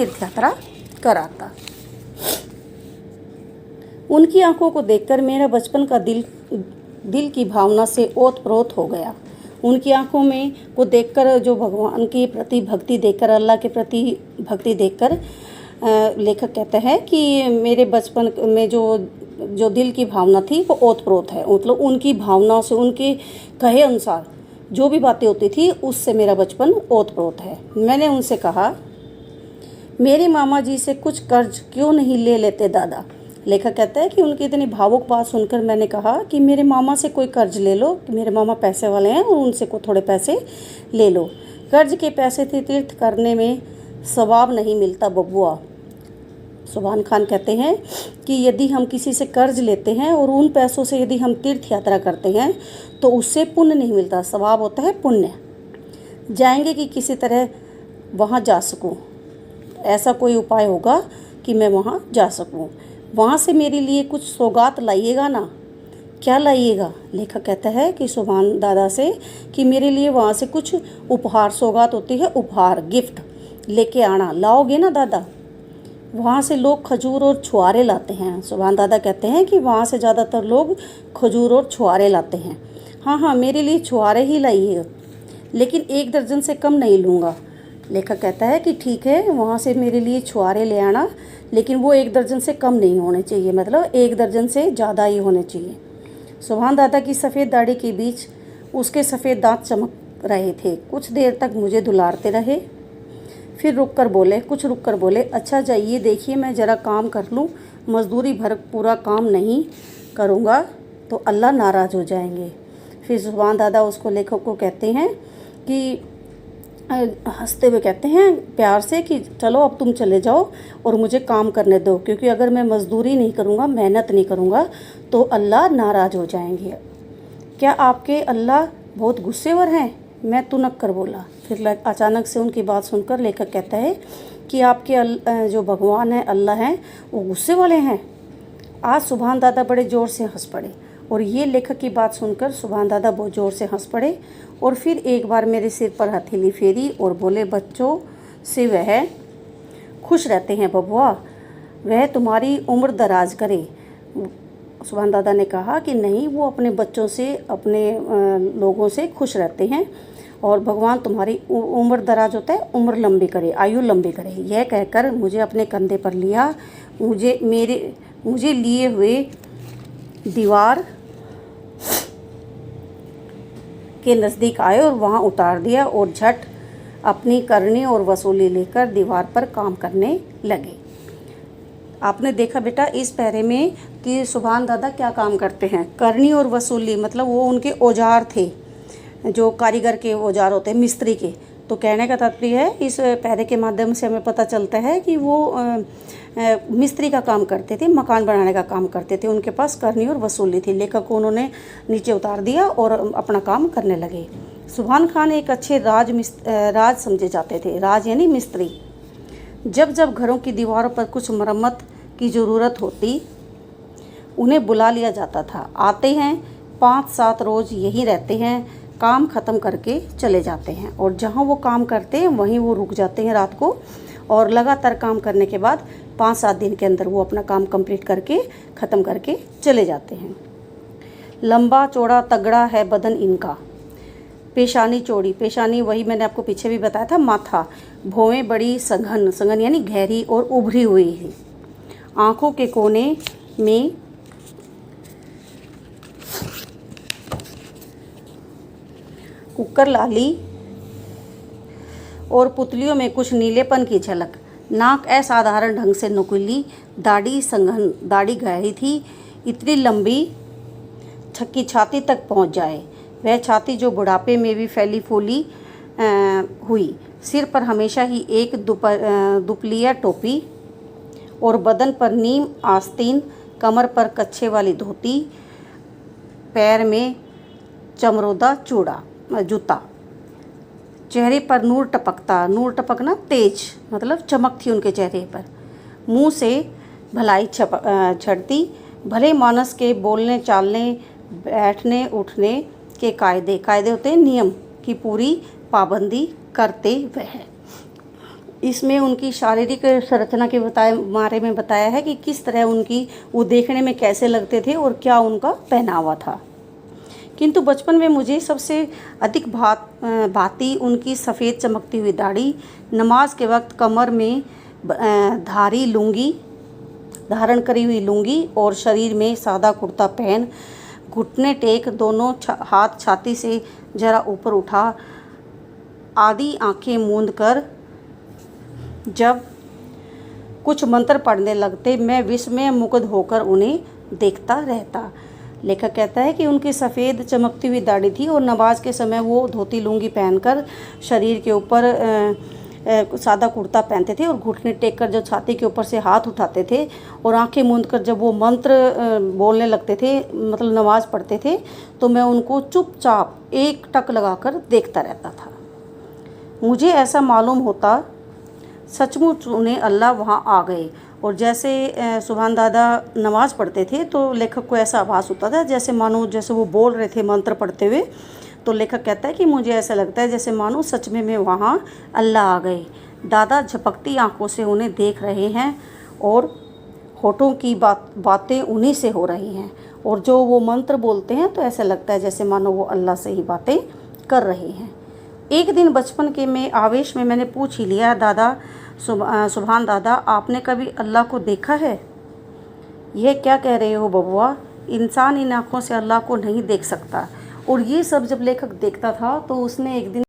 तीर्थ यात्रा कराता। उनकी आंखों को देखकर मेरा बचपन का दिल की भावना से ओत-प्रोत हो गया। उनकी आंखों में को देखकर, जो भगवान के प्रति भक्ति देखकर, अल्लाह के प्रति भक्ति देखकर लेखक कहते हैं कि मेरे बचपन में जो दिल की भावना थी वो ओत-प्रोत है। मतलब उनकी भावनाओं से, उनके कहे अनुसार जो भी बातें होती थी उससे मेरा बचपन ओत-प्रोत है। मैंने उनसे कहा, मेरे मामा जी से कुछ कर्ज क्यों नहीं ले लेते दादा। लेखक कहता है कि उनकी इतनी भावुक बात सुनकर मैंने कहा कि मेरे मामा से कोई कर्ज ले लो, कि मेरे मामा पैसे वाले हैं और उनसे को थोड़े पैसे ले लो। कर्ज के पैसे थे तीर्थ करने में सवाब नहीं मिलता बबुआ। सुभान खान कहते हैं कि यदि हम किसी से कर्ज लेते हैं और उन पैसों से यदि हम तीर्थ यात्रा करते हैं तो उससे पुण्य नहीं मिलता, सवाब होता है पुण्य। जाएंगे कि किसी तरह वहाँ जा सकूँ, ऐसा कोई उपाय होगा कि मैं वहाँ जा सकूँ। वहाँ से मेरे लिए कुछ सौगात लाइएगा ना। क्या लाइएगा? लेखक कहता है कि सुभान दादा से कि मेरे लिए वहाँ से कुछ उपहार, सौगात होती है उपहार, गिफ्ट लेके आना। लाओगे ना दादा? वहाँ से लोग खजूर और छुआरे लाते हैं। सुभान दादा कहते हैं कि वहाँ से ज़्यादातर लोग खजूर और छुआरे लाते हैं। हाँ हाँ, मेरे लिए छुआरे ही लाइएगा, लेकिन 1 दर्जन से कम नहीं लूँगा। लेखक कहता है कि ठीक है, वहाँ से मेरे लिए छुआरे ले आना, लेकिन वो 1 दर्जन से कम नहीं होने चाहिए, मतलब 1 दर्जन से ज़्यादा ही होने चाहिए। सुभान दादा की सफ़ेद दाढ़ी के बीच उसके सफ़ेद दांत चमक रहे थे। कुछ देर तक मुझे दुलारते रहे, फिर रुक कर बोले, अच्छा जाइए देखिए, मैं ज़रा काम कर लूँ। मजदूरी भर पूरा काम नहीं करूँगा तो अल्लाह नाराज़ हो जाएंगे। फिर सुभान दादा उसको, लेखक को कहते हैं कि हंसते हुए कहते हैं प्यार से कि चलो अब तुम चले जाओ और मुझे काम करने दो, क्योंकि अगर मैं मजदूरी नहीं करूँगा, मेहनत नहीं करूँगा तो अल्लाह नाराज़ हो जाएंगे। क्या आपके अल्लाह बहुत गुस्सेवर हैं? मैं तुनक कर बोला। फिर अचानक से उनकी बात सुनकर लेखक कहता है कि आपके जो भगवान हैं, अल्लाह हैं, वो गुस्से वाले हैं। आज सुभान दादा बड़े ज़ोर से हंस पड़े, और ये लेखक की बात सुनकर सुभान दादा बहुत ज़ोर से हंस पड़े और फिर एक बार मेरे सिर पर हथेली फेरी और बोले, बच्चों से वह खुश रहते हैं बबुआ, वह तुम्हारी उम्र दराज करे। सुभान दादा ने कहा कि नहीं, वो अपने बच्चों से, अपने लोगों से खुश रहते हैं और भगवान तुम्हारी उम्र दराज होता है, उम्र लंबी करे, आयु लंबी करे। यह कहकर मुझे अपने कंधे पर लिया, मुझे लिए हुए दीवार के नज़दीक आए और वहाँ उतार दिया और झट अपनी करनी और वसूली लेकर दीवार पर काम करने लगे। आपने देखा बेटा इस पैरे में कि सुभान दादा क्या काम करते हैं। करनी और वसूली मतलब वो उनके औजार थे, जो कारीगर के औजार होते हैं, मिस्त्री के। तो कहने का तात्पर्य है, इस पैरे के माध्यम से हमें पता चलता है कि वो मिस्त्री का काम करते थे, मकान बनाने का काम करते थे। उनके पास करनी और वसूली थी। लेखक को उन्होंने नीचे उतार दिया और अपना काम करने लगे। सुभान खान एक अच्छे राज समझे जाते थे। राज यानी मिस्त्री। जब जब घरों की दीवारों पर कुछ मरम्मत की ज़रूरत होती, उन्हें बुला लिया जाता था। आते हैं, 5-7 रोज़ यहीं रहते हैं, काम ख़त्म करके चले जाते हैं, और जहाँ वो काम करते हैं वहीं वो रुक जाते हैं रात को, और लगातार काम करने के बाद 5-7 दिन के अंदर वो अपना काम कंप्लीट करके ख़त्म करके चले जाते हैं। लंबा चौड़ा तगड़ा है बदन इनका, पेशानी चौड़ी, पेशानी वही मैंने आपको पीछे भी बताया था, माथा, भौवें बड़ी सघन यानी गहरी और उभरी हुई है। आँखों के कोने में कुकर लाली और पुतलियों में कुछ नीलेपन की झलक। नाक असाधारण ढंग से नुकीली, दाढ़ी सघन, दाढ़ी गहरी थी, इतनी लंबी कि छाती तक पहुंच जाए। वह छाती जो बुढ़ापे में भी फैली फूली हुई। सिर पर हमेशा ही एक दुपलिया टोपी और बदन पर नीम आस्तीन, कमर पर कच्छे वाली धोती, पैर में चमरोदा जूता। चेहरे पर नूर टपकना तेज, मतलब चमक थी उनके चेहरे पर। मुंह से भलाई छड़ती, भले मानस के बोलने चालने, बैठने उठने के कायदे होते हैं, नियम की पूरी पाबंदी करते वह। इसमें उनकी शारीरिक संरचना के बारे में बताया है कि किस तरह उनकी वो देखने में कैसे लगते थे और क्या उनका पहनावा था। किंतु बचपन में मुझे सबसे अधिक भाती उनकी सफ़ेद चमकती हुई दाढ़ी, नमाज के वक्त कमर में धारण करी हुई लुंगी और शरीर में सादा कुर्ता पहन, घुटने टेक, दोनों हाथ छाती से जरा ऊपर उठा, आधी आंखें मूंद कर जब कुछ मंत्र पढ़ने लगते, मैं विस्मय मुग्ध होकर उन्हें देखता रहता। लेखक कहता है कि उनकी सफ़ेद चमकती हुई दाढ़ी थी और नमाज के समय वो धोती लुंगी पहनकर शरीर के ऊपर सादा कुर्ता पहनते थे और घुटने टेक कर जब छाती के ऊपर से हाथ उठाते थे और आंखें मूंद कर जब वो मंत्र बोलने लगते थे, मतलब नमाज पढ़ते थे, तो मैं उनको चुपचाप एक टक लगाकर देखता रहता था। मुझे ऐसा मालूम होता सचमुच उन्हें अल्लाह वहाँ आ गए। और जैसे सुभान दादा नमाज़ पढ़ते थे तो लेखक को ऐसा आभास होता था जैसे मानो जैसे वो बोल रहे थे मंत्र पढ़ते हुए। तो लेखक कहता है कि मुझे ऐसा लगता है जैसे मानो सच में वहाँ अल्लाह आ गए। दादा झपकती आंखों से उन्हें देख रहे हैं और होठों की बातें उन्हीं से हो रही हैं, और जो वो मंत्र बोलते हैं तो ऐसा लगता है जैसे मानो वो अल्लाह से ही बातें कर रहे हैं। एक दिन बचपन के में आवेश में मैंने पूछ ही लिया, दादा सुभान दादा, आपने कभी अल्लाह को देखा है? यह क्या कह रहे हो बबुआ, इंसान इन आँखों से अल्लाह को नहीं देख सकता। और ये सब जब लेखक देखता था तो उसने एक दिन